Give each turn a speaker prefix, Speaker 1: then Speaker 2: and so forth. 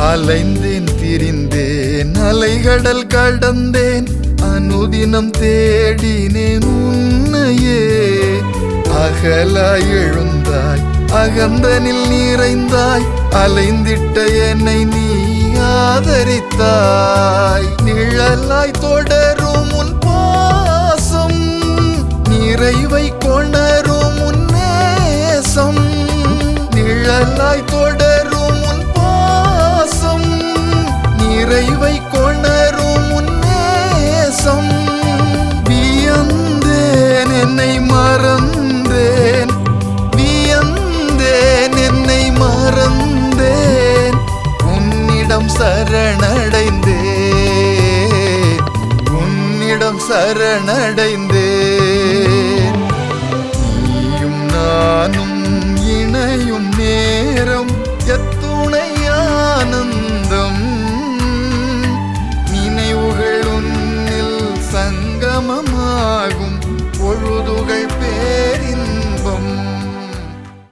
Speaker 1: அலைந்தேன் திரிந்தேன் அலைகடல் கடந்தேன் அனுதினம் தேடினேன் உன்னையே. அகலாய் எழுந்தாய் அகந்தனில் நிறைந்தாய் அலைந்திட்ட என்னை நீ ஆதரித்தாய். நிழலாய் தொடரும் உன் பாசம் நிறைவை கொணரும் உன் நேசம். நிழலாய் தொடரும் உன் பாசம் நிறைவை கொணரும் உன் நேசம். வியந்தேன் என்னை மறந்தேன் வியந்தேன் என்னை மறந்தேன் உன்னிடம் சரணடைந்தேன் உன்னிடம் சரணடைந்தேன்.